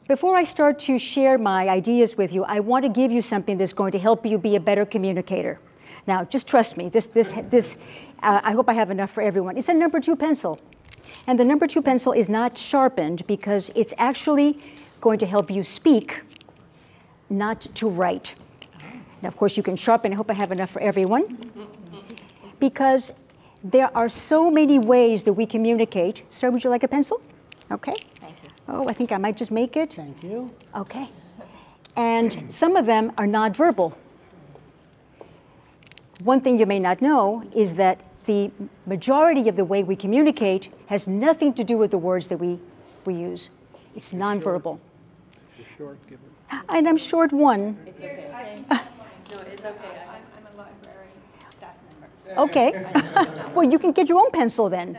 Before I start to share my ideas with you, I want to give you something that's going to help you be a better communicator. Now, just trust me, I hope I have enough for everyone. It's a number 2 pencil. And the number 2 pencil is not sharpened because it's actually going to help you speak, not to write. Now, of course, you can sharpen. I hope I have enough for everyone. Because there are so many ways that we communicate. Sir, would you like a pencil? Okay. Thank you. Oh, I think I might just make it. Thank you. Okay. And some of them are nonverbal. One thing you may not know is that the majority of the way we communicate has nothing to do with the words that we use. It's nonverbal. If you're short, give it. And I'm short one. It's okay. No, it's okay. I'm a library staff member. Okay. Well, you can get your own pencil then.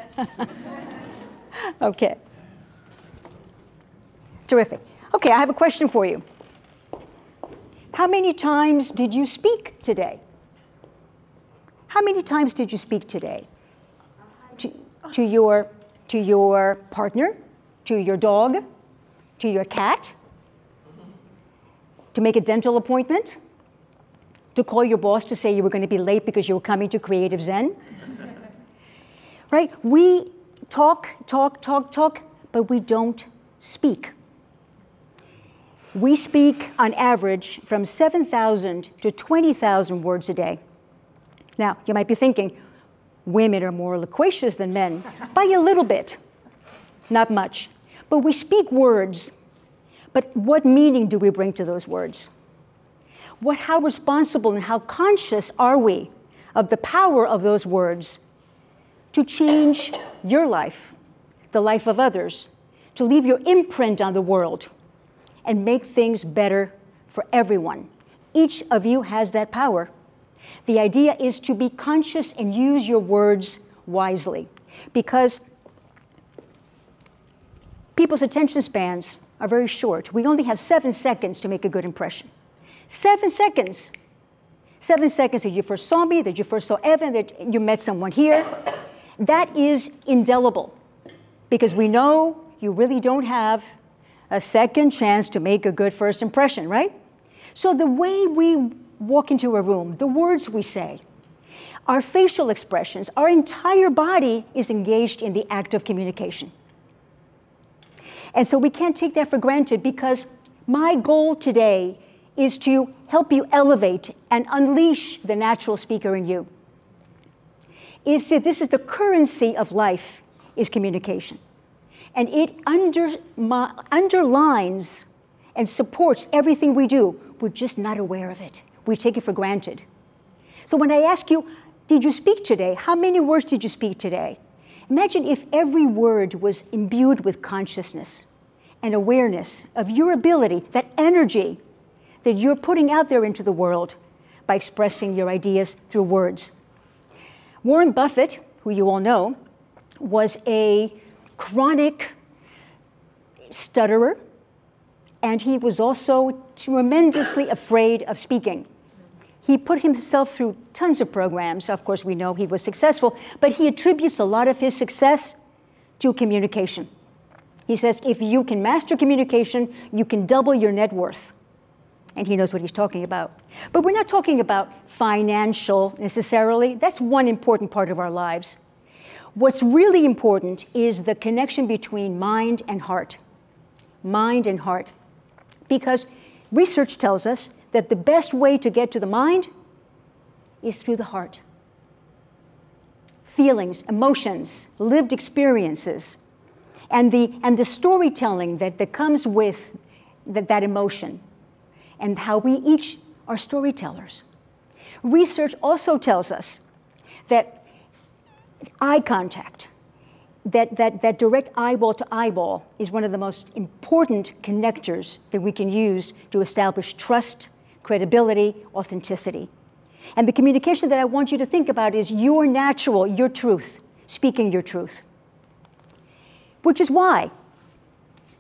Okay. Terrific. Okay, I have a question for you. How many times did you speak today? How many times did you speak today? To your partner? To your dog? To your cat? To make a dental appointment? To call your boss to say you were going to be late because you were coming to Creative Zen? Right? We talk, but we don't speak. We speak on average from 7,000 to 20,000 words a day. Now, you might be thinking, women are more loquacious than men, by a little bit, not much. But we speak words, but what meaning do we bring to those words? How responsible and how conscious are we of the power of those words to change your life, the life of others, to leave your imprint on the world and make things better for everyone? Each of you has that power. The idea is to be conscious and use your words wisely, because people's attention spans are very short. We only have 7 seconds to make a good impression. 7 seconds. 7 seconds that you first saw me, that you first saw Evan, that you met someone here. That is indelible, because we know you really don't have a second chance to make a good first impression, right? So the way we walk into a room, the words we say, our facial expressions, our entire body is engaged in the act of communication. And so we can't take that for granted, because my goal today is to help you elevate and unleash the natural speaker in you. This is the currency of life, is communication. And it underlines and supports everything we do. We're just not aware of it. We take it for granted. So when I ask you, did you speak today? How many words did you speak today? Imagine if every word was imbued with consciousness and awareness of your ability, that energy that you're putting out there into the world by expressing your ideas through words. Warren Buffett, who you all know, was a chronic stutterer, and he was also tremendously afraid of speaking. He put himself through tons of programs. Of course, we know he was successful, but he attributes a lot of his success to communication. He says, if you can master communication, you can double your net worth. And he knows what he's talking about. But we're not talking about financial necessarily. That's one important part of our lives. What's really important is the connection between mind and heart. Mind and heart. Because research tells us that the best way to get to the mind is through the heart. Feelings, emotions, lived experiences, and the storytelling that comes with that emotion, and how we each are storytellers. Research also tells us that eye contact, that direct eyeball to eyeball, is one of the most important connectors that we can use to establish trust, credibility, authenticity. And the communication that I want you to think about is your natural, your truth, speaking your truth. Which is why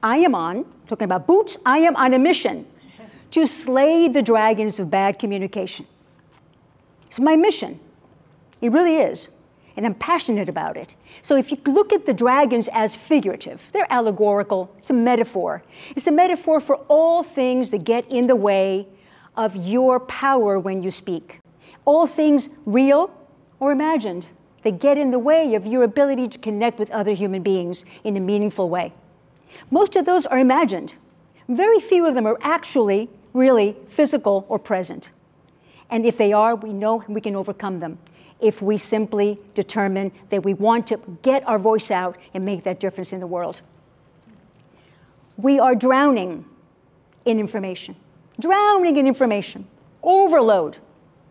I am talking about boots, I am on a mission to slay the dragons of bad communication. It's my mission. It really is. and I'm passionate about it. So if you look at the dragons as figurative, they're allegorical, it's a metaphor. It's a metaphor for all things that get in the way of your power when you speak. All things real or imagined that get in the way of your ability to connect with other human beings in a meaningful way. Most of those are imagined. Very few of them are actually really physical or present. And if they are, we know we can overcome them if we simply determine that we want to get our voice out and make that difference in the world. We are drowning in information. Drowning in information. Overload.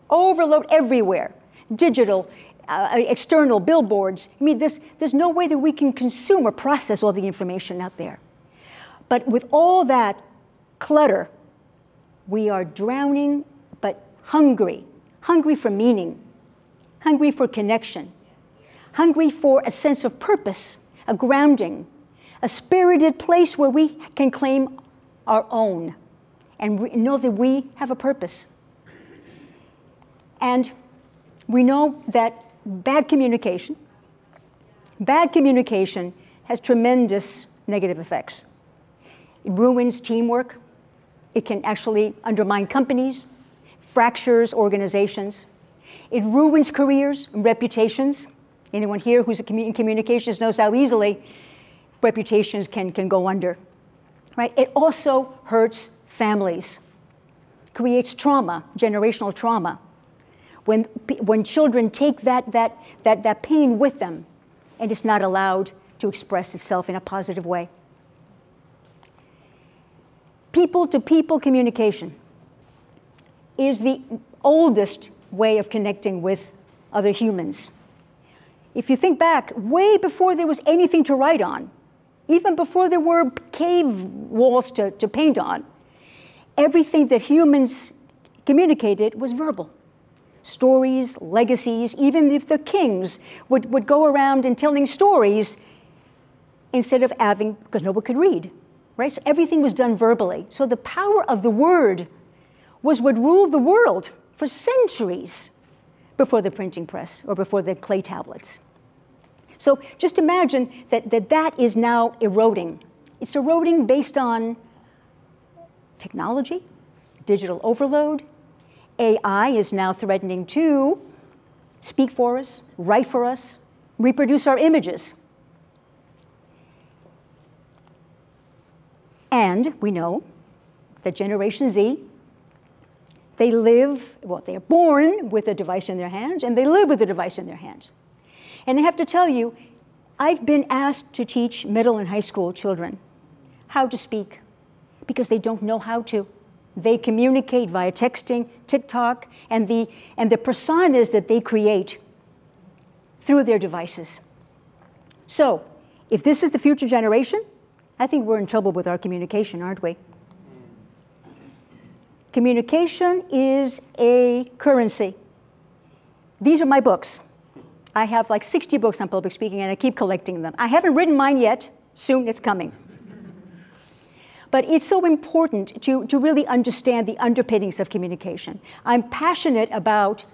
Overload everywhere. Digital, external, billboards. I mean, there's no way that we can consume or process all the information out there. But with all that clutter, we are drowning, but hungry. Hungry for meaning. Hungry for connection. Hungry for a sense of purpose, a grounding, a spirited place where we can claim our own and know that we have a purpose. And we know that bad communication has tremendous negative effects. It ruins teamwork. It can actually undermine companies, fractures organizations. It ruins careers and reputations. Anyone here who's in communications knows how easily reputations can go under. Right? It also hurts families, creates trauma, generational trauma. When children take that pain with them and it's not allowed to express itself in a positive way. People-to-people communication is the oldest way of connecting with other humans. If you think back, way before there was anything to write on, even before there were cave walls to paint on, everything that humans communicated was verbal. Stories, legacies, even if the kings would go around and telling stories instead of having, because no one could read, right? So everything was done verbally. So the power of the word was what ruled the world for centuries before the printing press or before the clay tablets. So just imagine that is now eroding. It's eroding based on technology, digital overload. AI is now threatening to speak for us, write for us, reproduce our images. And we know that Generation Z, they are born with a device in their hands, and they live with a device in their hands. And I have to tell you, I've been asked to teach middle and high school children how to speak because they don't know how to. They communicate via texting, TikTok, and the personas that they create through their devices. So, if this is the future generation, I think we're in trouble with our communication, aren't we? Communication is a currency. These are my books. I have like 60 books on public speaking, and I keep collecting them. I haven't written mine yet. Soon, it's coming. But it's so important to really understand the underpinnings of communication. I'm passionate about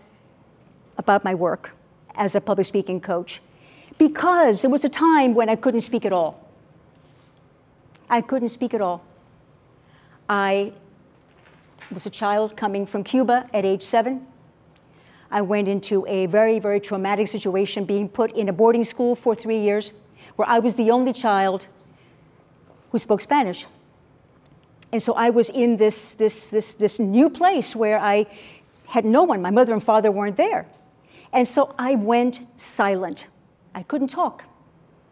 my work as a public speaking coach because there was a time when I couldn't speak at all. I couldn't speak at all. I was a child coming from Cuba at age 7. I went into a very, very traumatic situation, being put in a boarding school for 3 years, where I was the only child who spoke Spanish. And so I was in this new place where I had no one. My mother and father weren't there. And so I went silent. I couldn't talk.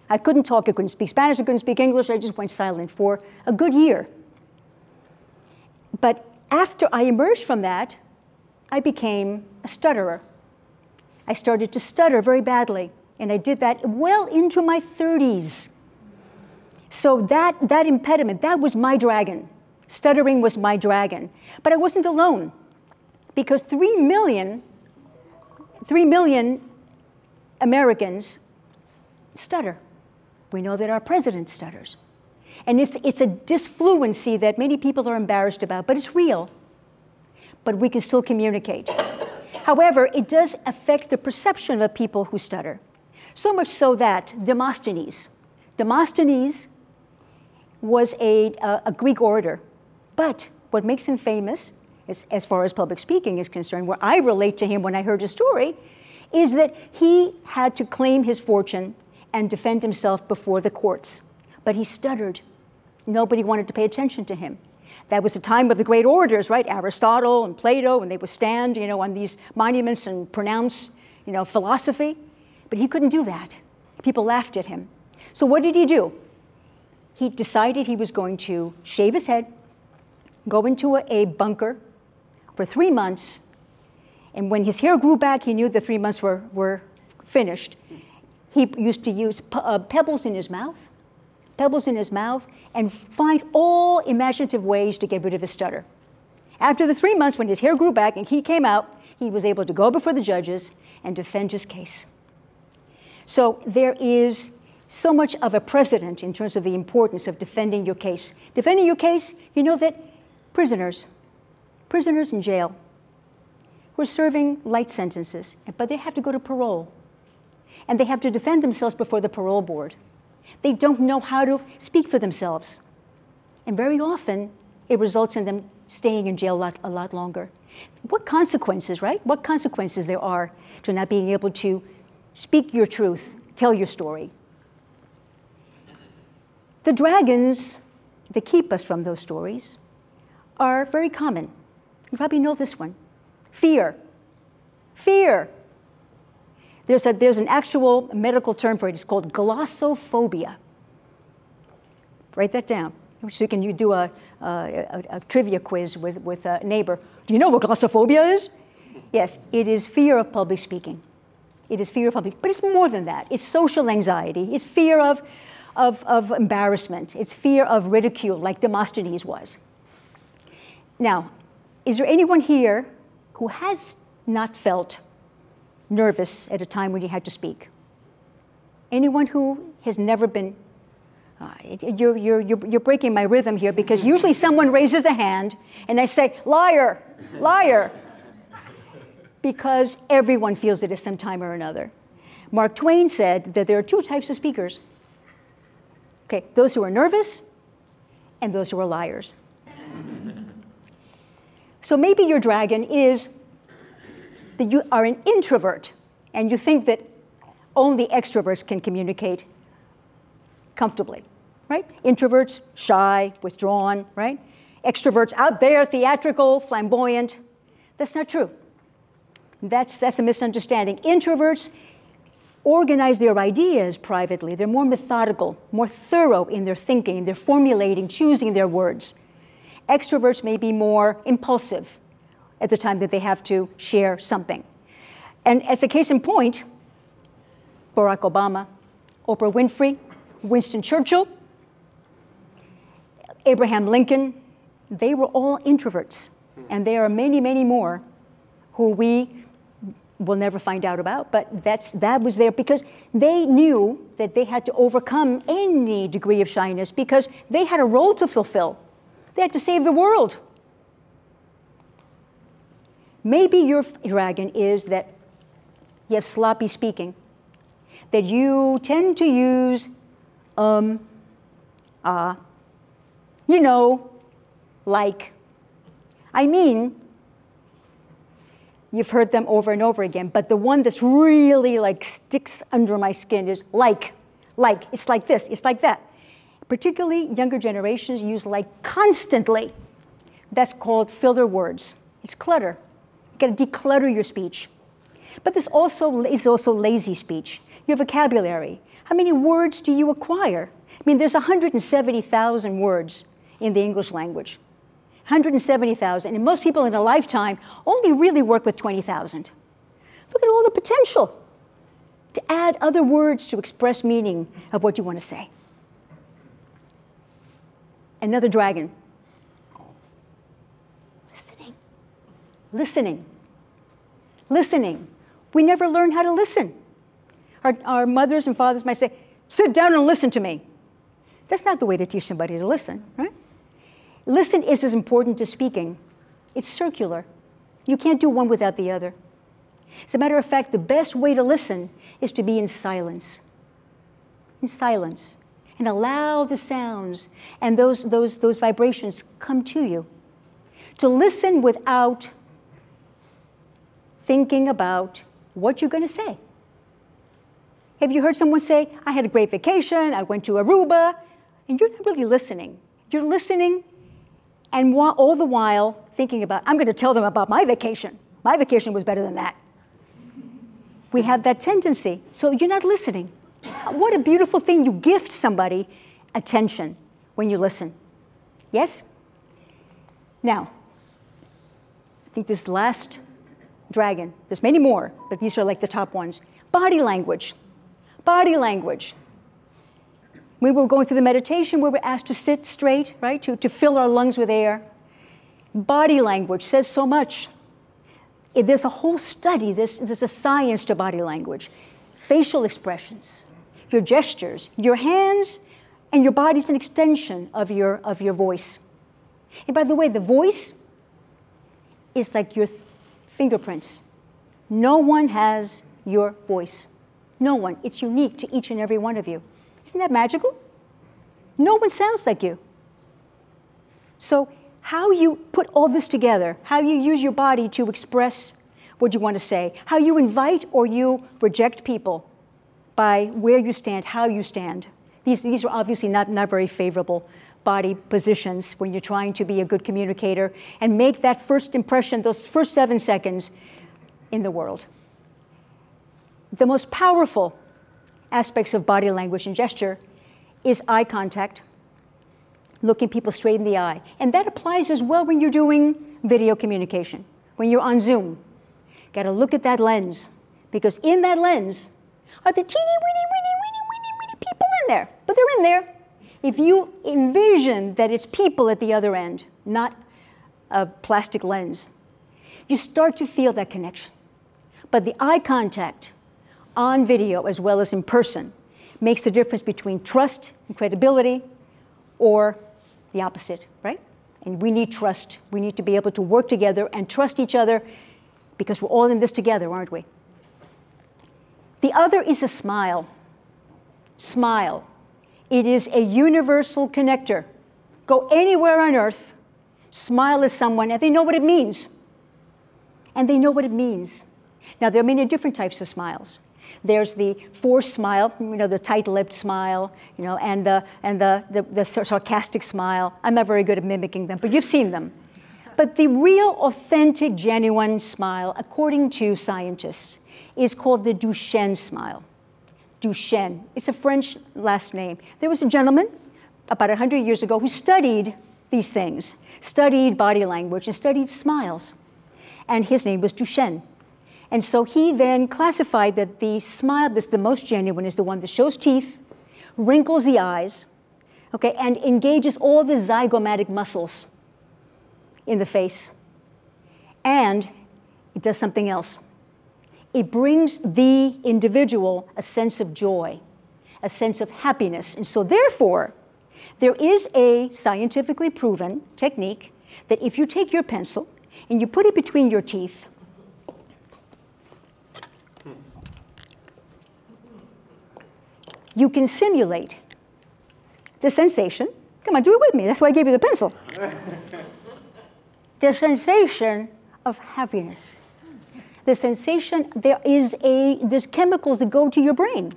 I couldn't speak Spanish, I couldn't speak English. I just went silent for a good year. But after I emerged from that, I became a stutterer. I started to stutter very badly, and I did that well into my 30s. So that impediment, that was my dragon. Stuttering was my dragon. But I wasn't alone, because 3 million Americans stutter. We know that our president stutters. And it's a disfluency that many people are embarrassed about, but it's real. But we can still communicate. However, it does affect the perception of people who stutter. So much so that Demosthenes was a Greek orator. But what makes him famous, as far as public speaking is concerned, where I relate to him when I heard his story, is that he had to claim his fortune and defend himself before the courts. But he stuttered. Nobody wanted to pay attention to him. That was the time of the great orators, right? Aristotle and Plato, and they would stand, on these monuments and pronounce, philosophy. But he couldn't do that. People laughed at him. So what did he do? He decided he was going to shave his head, go into a bunker for 3 months, and when his hair grew back, he knew the 3 months were finished. He used to use pebbles in his mouth, and find all imaginative ways to get rid of his stutter. After the 3 months, when his hair grew back and he came out, he was able to go before the judges and defend his case. So there is so much of a precedent in terms of the importance of defending your case. Defending your case, you know that prisoners in jail who are serving light sentences, but they have to go to parole. And they have to defend themselves before the parole board. They don't know how to speak for themselves. And very often, it results in them staying in jail a lot longer. What consequences, right? What consequences there are to not being able to speak your truth, tell your story. The dragons that keep us from those stories are very common. You probably know this one. Fear. Fear. There's an actual medical term for it. It's called glossophobia. Write that down. So you do a trivia quiz with a neighbor. Do you know what glossophobia is? Yes, it is fear of public speaking. It is fear of public, but it's more than that. It's social anxiety. It's fear of embarrassment. It's fear of ridicule, like Demosthenes was. Now, is there anyone here who has not felt nervous at a time when you had to speak? Anyone who has never been? You're breaking my rhythm here, because usually someone raises a hand and I say, liar, liar, because everyone feels it at some time or another. Mark Twain said that there are 2 types of speakers. Okay, those who are nervous and those who are liars. So maybe your dragon is that you are an introvert and you think that only extroverts can communicate comfortably, right? Introverts, shy, withdrawn, right? Extroverts out there, theatrical, flamboyant. That's not true. That's a misunderstanding. Introverts organize their ideas privately. They're more methodical, more thorough in their thinking, their formulating, choosing their words. Extroverts may be more impulsive at the time that they have to share something. And as a case in point, Barack Obama, Oprah Winfrey, Winston Churchill, Abraham Lincoln, they were all introverts. And there are many, many more who we will never find out about, but that was there because they knew that they had to overcome any degree of shyness because they had a role to fulfill. They had to save the world. Maybe your dragon is that you have sloppy speaking, that you tend to use, like. I mean, you've heard them over and over again, but the one that's really like sticks under my skin is like, it's like this, it's like that. Particularly younger generations use like constantly. That's called filler words. It's clutter. You gotta declutter your speech. But this also is also lazy speech. Your vocabulary. How many words do you acquire? I mean, there's 170,000 words in the English language. 170,000, and most people in a lifetime only really work with 20,000. Look at all the potential to add other words to express meaning of what you want to say. Another dragon. Listening. We never learn how to listen. Our mothers and fathers might say, sit down and listen to me. That's not the way to teach somebody to listen, right? Listen is as important as speaking. It's circular. You can't do one without the other. As a matter of fact, the best way to listen is to be in silence. In silence. And allow the sounds and those vibrations come to you. To listen without thinking about what you're going to say. Have you heard someone say, I had a great vacation, I went to Aruba, and you're not really listening. You're listening, and all the while thinking about, I'm going to tell them about my vacation. My vacation was better than that. We have that tendency, so you're not listening. What a beautiful thing. You gift somebody attention when you listen. Yes? Now, I think this last dragon, there's many more, but these are like the top ones. Body language. Body language. We were going through the meditation where we're asked to sit straight, right? To fill our lungs with air. Body language says so much. There's a whole study, there's a science to body language. Facial expressions, your gestures, your hands, and your body's an extension of your voice. And by the way, the voice is like your fingerprints. No one has your voice. No one. It's unique to each and every one of you. Isn't that magical? No one sounds like you. So how you put all this together, how you use your body to express what you want to say, how you invite or you reject people by where you stand, how you stand. These are obviously not very favorable body positions when you're trying to be a good communicator and make that first impression, those first 7 seconds in the world. The most powerful aspects of body language and gesture is eye contact, looking people straight in the eye. And that applies as well when you're doing video communication, when you're on Zoom. Got to look at that lens, because in that lens are the teeny, weeny people in there. But they're in there. If you envision that it's people at the other end, not a plastic lens, you start to feel that connection. But the eye contact on video as well as in person makes the difference between trust and credibility or the opposite, right? And we need trust. We need to be able to work together and trust each other because we're all in this together, aren't we? The other is a smile. Smile. It is a universal connector. Go anywhere on earth, smile at someone, and they know what it means. And they know what it means. Now, there are many different types of smiles. There's the forced smile, the tight-lipped smile, and the sarcastic smile. I'm not very good at mimicking them, but you've seen them. But the real, authentic, genuine smile, according to scientists, is called the Duchenne smile. Duchenne. It's a French last name. There was a gentleman about 100 years ago who studied these things, studied body language, and studied smiles. And his name was Duchenne. And so he then classified that the smile that's the most genuine is the one that shows teeth, wrinkles the eyes, okay, and engages all the zygomatic muscles in the face. And it does something else. It brings the individual a sense of joy, a sense of happiness. And so therefore, there is a scientifically proven technique that if you take your pencil and you put it between your teeth, you can simulate the sensation. Come on, do it with me. That's why I gave you the pencil. The sensation of happiness. The sensation, there's chemicals that go to your brain.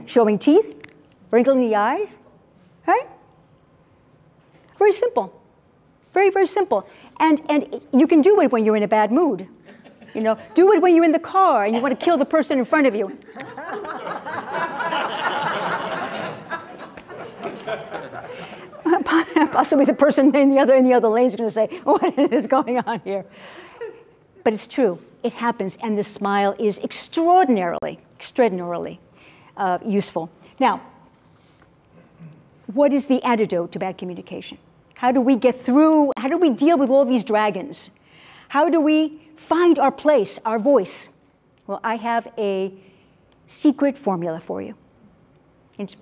Showing teeth, wrinkling the eyes, right? Very simple. Very, very simple. And you can do it when you're in a bad mood. Do it when you're in the car and you want to kill the person in front of you. Possibly the person in the other lane is going to say, what is going on here? But it's true. It happens, and the smile is extraordinarily useful. Now, what is the antidote to bad communication? How do we get through? How do we deal with all these dragons? How do we find our place, our voice? Well, I have a secret formula for you. It's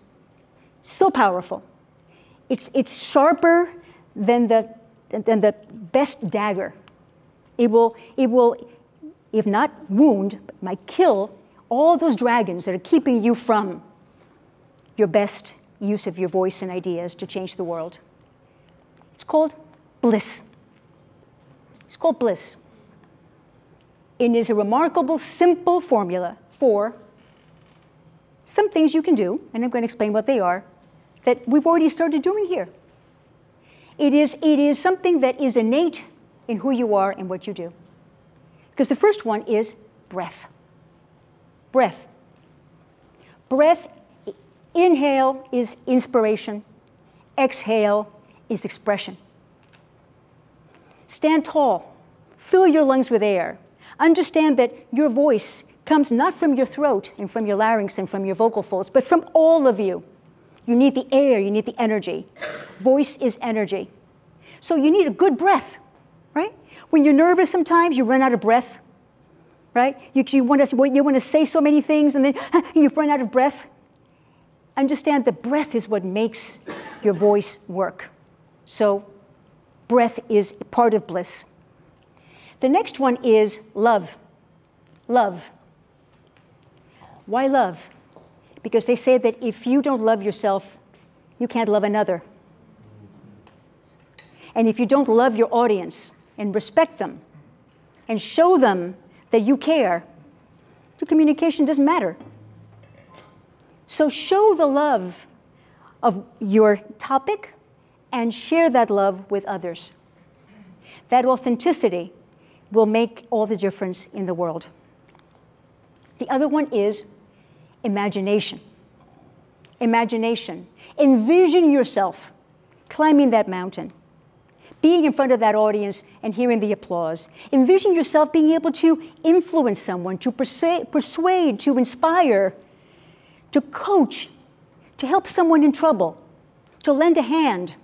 so powerful. It's sharper than the best dagger. It will, if not wound, but might kill all those dragons that are keeping you from your best use of your voice and ideas to change the world. It's called bliss. It's called bliss. It is a remarkable, simple formula for some things you can do, and I'm going to explain what they are, that we've already started doing here. It is something that is innate in who you are and what you do. Because the first one is breath. Breath. Breath, inhale is inspiration. Exhale is expression. Stand tall. Fill your lungs with air. Understand that your voice comes not from your throat and from your larynx and from your vocal folds, but from all of you. You need the air, you need the energy. Voice is energy. So you need a good breath, right? When you're nervous sometimes, you run out of breath, right? You want to say so many things and then you run out of breath. Understand that breath is what makes your voice work. So breath is part of bliss. The next one is love. Love. Why love? Because they say that if you don't love yourself, you can't love another. And if you don't love your audience and respect them and show them that you care, your communication doesn't matter. So show the love of your topic and share that love with others. That authenticity will make all the difference in the world. The other one is imagination. Imagination. Envision yourself climbing that mountain, being in front of that audience and hearing the applause. Envision yourself being able to influence someone, to persuade, to inspire, to coach, to help someone in trouble, to lend a hand,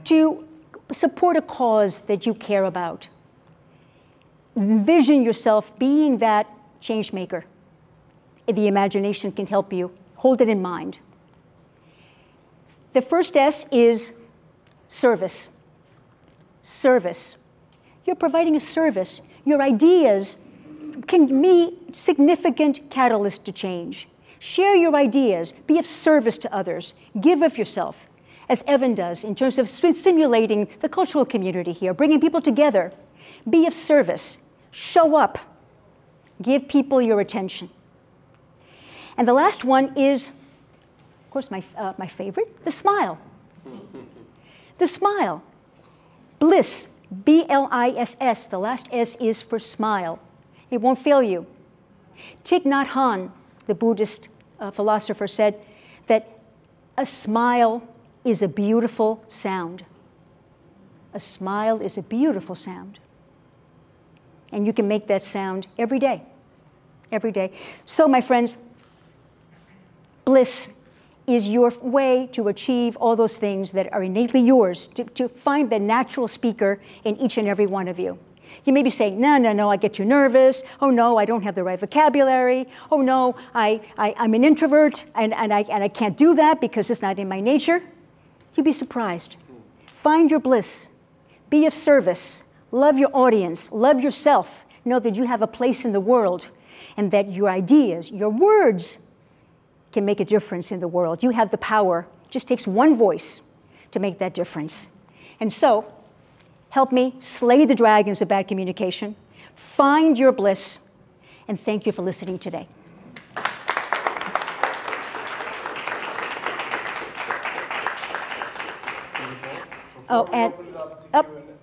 to support a cause that you care about. Envision yourself being that change maker. The imagination can help you. Hold it in mind. The first S is service. Service. You're providing a service. Your ideas can be significant catalysts to change. Share your ideas. Be of service to others. Give of yourself, as Evan does in terms of stimulating the cultural community here, bringing people together. Be of service. Show up. Give people your attention. And the last one is, of course, my favorite, the smile. The smile. Bliss, B-L-I-S-S. The last S is for smile. It won't fail you. Thich Nhat Hanh, the Buddhist philosopher, said that a smile is a beautiful sound. A smile is a beautiful sound. And you can make that sound every day. Every day. So, my friends, bliss is your way to achieve all those things that are innately yours, to find the natural speaker in each and every one of you. You may be saying, no, I get too nervous. Oh, no, I don't have the right vocabulary. Oh, no, I'm an introvert, and I can't do that because it's not in my nature. You'd be surprised. Find your bliss. Be of service. Love your audience. Love yourself. Know that you have a place in the world and that your ideas, your words, can make a difference in the world. You have the power. It just takes one voice to make that difference. And so, help me slay the dragons of bad communication, find your bliss, and thank you for listening today. Oh,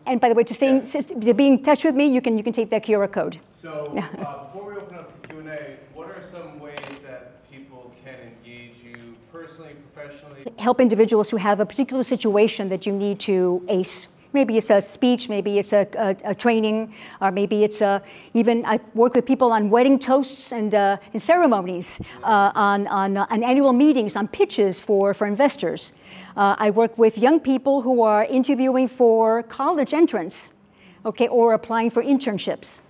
and by the way, to be in touch with me, you can take that QR code. So before we open up to Q&A, what are some ways that people can engage you personally, professionally? Help individuals who have a particular situation that you need to ace. Maybe it's a speech, maybe it's a training, or maybe it's even I work with people on wedding toasts and ceremonies, on annual meetings, on pitches for investors. I work with young people who are interviewing for college entrance, okay, or applying for internships.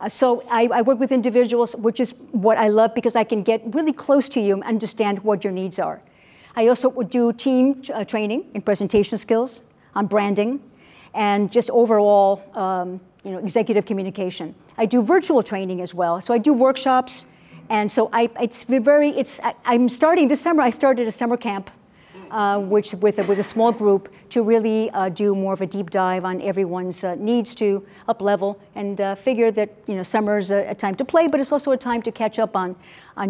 So I work with individuals, which is what I love because I can get really close to you and understand what your needs are. I also do team training in presentation skills, on branding, and just overall executive communication. I do virtual training as well. So I do workshops, and so I'm starting this summer. I started a summer camp, which with a small group to really do more of a deep dive on everyone's needs to up level, and figure that summer's a time to play, but it's also a time to catch up on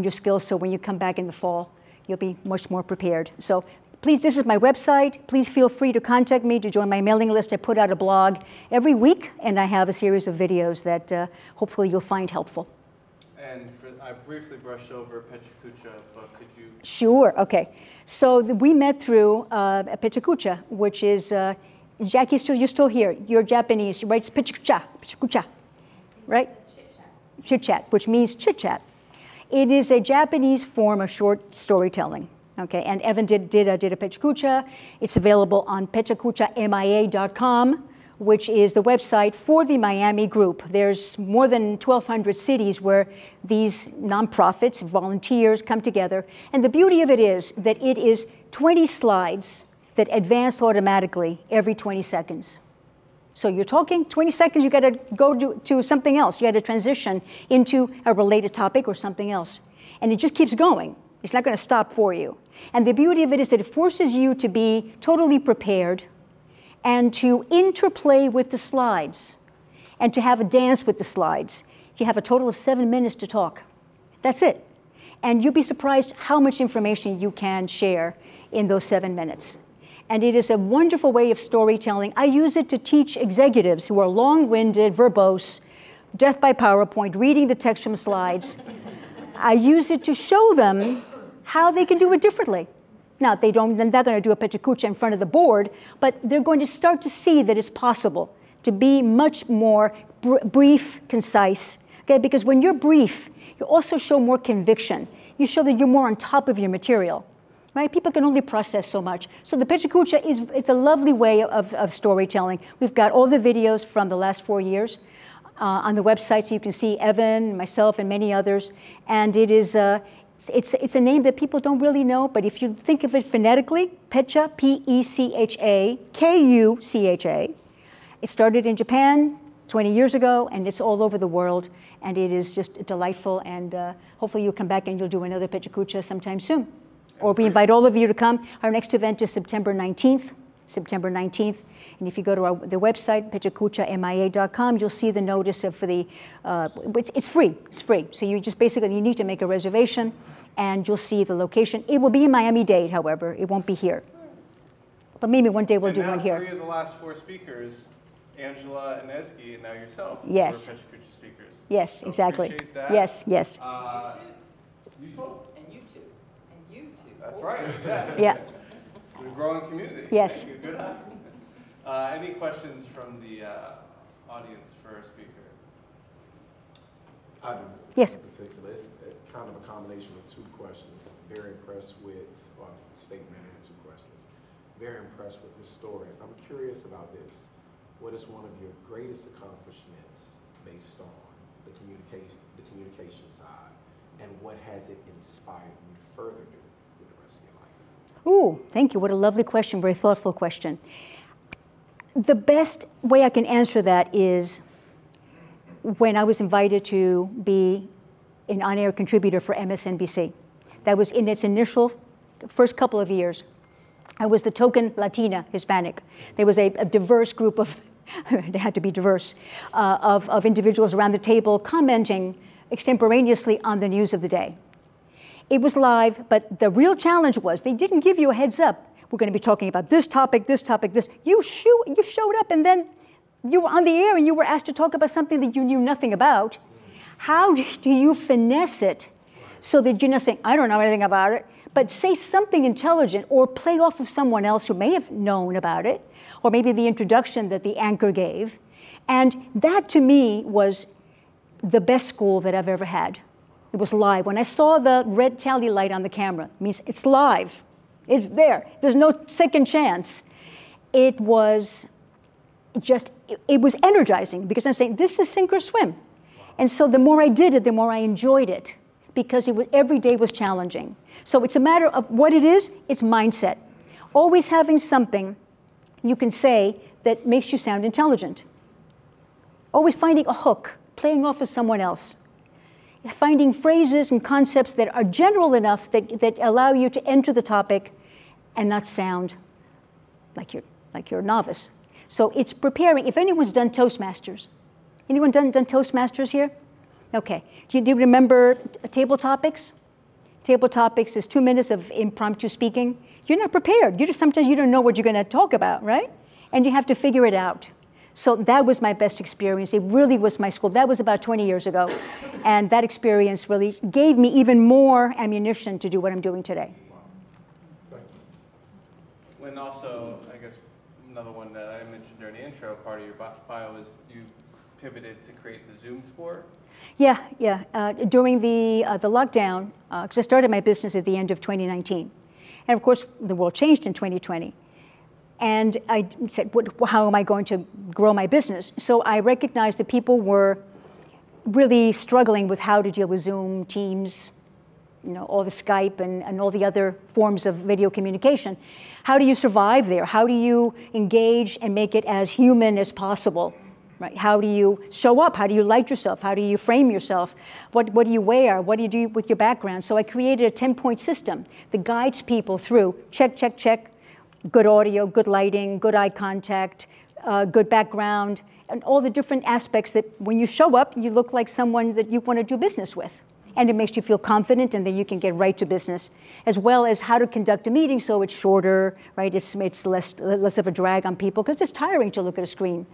your skills. So when you come back in the fall, you'll be much more prepared. So please, this is my website. Please feel free to contact me to join my mailing list. I put out a blog every week, and I have a series of videos that hopefully you'll find helpful. And I briefly brushed over Pechakucha, but could you? Sure, okay. So we met through Pechakucha, which is, Jackie, you're still here. You're Japanese, right? It's Pechakucha, right? Chit-chat. Chit-chat, which means chit-chat. It is a Japanese form of short storytelling. Okay, and Evan did a Pechakucha. It's available on pechakuchamia.com, which is the website for the Miami group. There's more than 1,200 cities where these nonprofits, volunteers come together. And the beauty of it is that it is 20 slides that advance automatically every 20 seconds. So you're talking, 20 seconds, you got to go to something else. You got to transition into a related topic or something else. And it just keeps going. It's not going to stop for you. And the beauty of it is that it forces you to be totally prepared and to interplay with the slides and to have a dance with the slides. You have a total of 7 minutes to talk. That's it. And you'll be surprised how much information you can share in those 7 minutes. And it is a wonderful way of storytelling. I use it to teach executives who are long-winded, verbose, death by PowerPoint, reading the text from slides. I use it to show them how they can do it differently. Now, they're not going to do a Pechakucha in front of the board, but they're going to start to see that it's possible to be much more brief, concise. Okay? Because when you're brief, you also show more conviction. You show that you're more on top of your material. Right? People can only process so much. So the Pechakucha it's a lovely way of storytelling. We've got all the videos from the last 4 years on the website, so you can see Evan, myself, and many others. And it is it's a name that people don't really know, but if you think of it phonetically, Pecha, P-E-C-H-A, K-U-C-H-A. It started in Japan 20 years ago, and it's all over the world, and it is just delightful, and hopefully you'll come back and you'll do another Pechakucha sometime soon. Or we invite all of you to come. Our next event is September 19th. And if you go to the website, pechakuchamia.com, you'll see the notice for the, it's free. So you just basically, you need to make a reservation, and you'll see the location. It will be in Miami-Dade, however. It won't be here. But maybe one day we'll do one here. 3 of the last 4 speakers, Angela and Ezgi, and now yourself, yes. were Pechakucha speakers. Yes, so exactly. Appreciate that. Yes. YouTube. And you too. That's right, yes. Yeah. We're a growing community. Yes. Thank you. Good. Any questions from the audience for our speaker? I do. Yes. In particular, it's kind of a combination of 2 questions. Very impressed with, or statement and 2 questions. Very impressed with his story. I'm curious about this. What is one of your greatest accomplishments based on the communication side, and what has it inspired you to further do with the rest of your life? Ooh, thank you. What a lovely question. Very thoughtful question. The best way I can answer that is when I was invited to be an on-air contributor for MSNBC. That was in its initial first couple of years. I was the token Latina, Hispanic. There was a diverse group of, they had to be diverse, of individuals around the table commenting extemporaneously on the news of the day. It was live, but the real challenge was they didn't give you a heads up. We're going to be talking about this topic, this topic, this. You showed up, and then you were on the air, and you were asked to talk about something that you knew nothing about. How do you finesse it so that you're not saying, I don't know anything about it, but say something intelligent or play off of someone else who may have known about it, or maybe the introduction that the anchor gave. And that, to me, was the best school that I've ever had. It was live. When I saw the red tally light on the camera, it means it's live. It's there. There's no second chance. It was energizing, because I'm saying this is sink or swim. And so the more I did it, the more I enjoyed it, because every day was challenging. So it's a matter of what it is, it's mindset. Always having something you can say that makes you sound intelligent. Always finding a hook, playing off of someone else. Finding phrases and concepts that are general enough that allow you to enter the topic and not sound like you're a novice. So it's preparing. If anyone's done Toastmasters, anyone done Toastmasters here? Okay. Do you remember table topics? Table topics is 2 minutes of impromptu speaking. You're not prepared. Sometimes you don't know what you're going to talk about, right? And you have to figure it out. So that was my best experience. It really was my school. That was about 20 years ago. And that experience really gave me even more ammunition to do what I'm doing today. When also, I guess, another one that I mentioned during the intro part of your bio is you pivoted to create the Zoom score. Yeah. During the lockdown, because I started my business at the end of 2019. And of course, the world changed in 2020. And I said, how am I going to grow my business? So I recognized that people were really struggling with how to deal with Zoom, Teams, all the Skype and all the other forms of video communication. How do you survive there? How do you engage and make it as human as possible? Right? How do you show up? How do you light yourself? How do you frame yourself? What do you wear? What do you do with your background? So I created a 10-point system that guides people through check, check, check, good audio, good lighting, good eye contact, good background, and all the different aspects that when you show up, you look like someone that you want to do business with. And it makes you feel confident, and then you can get right to business, as well as how to conduct a meeting so it's shorter, right? It's less of a drag on people, because it's tiring to look at a screen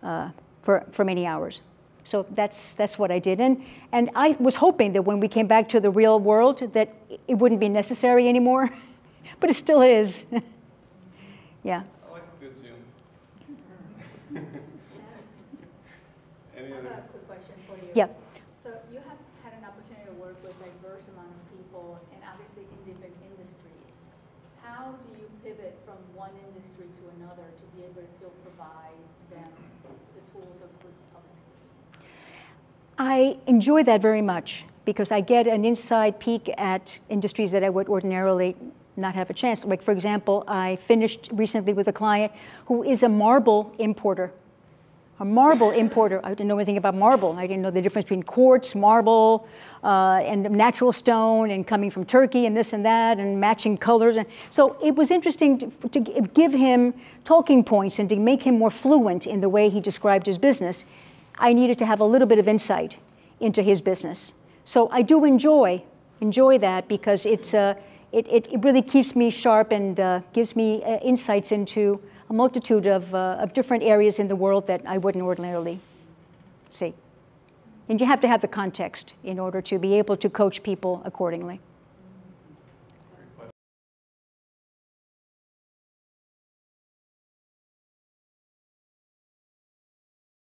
for many hours. So that's what I did. And I was hoping that when we came back to the real world that it wouldn't be necessary anymore, but it still is. Yeah. I like a good Zoom. Any other? I have a quick question for you. Yeah. So you have had an opportunity to work with a diverse amount of people and obviously in different industries. How do you pivot from one industry to another to be able to still provide them the tools of good public speaking? I enjoy that very much because I get an inside peek at industries that I would ordinarily not have a chance. Like, for example, I finished recently with a client who is a marble importer. A marble importer. I didn't know anything about marble. I didn't know the difference between quartz, marble, and natural stone, and coming from Turkey, and this and that, and matching colors. And so it was interesting to give him talking points and to make him more fluent in the way he described his business. I needed to have a little bit of insight into his business. So I do enjoy that because it really keeps me sharp and gives me insights into a multitude of different areas in the world that I wouldn't ordinarily see. And you have to have the context in order to be able to coach people accordingly.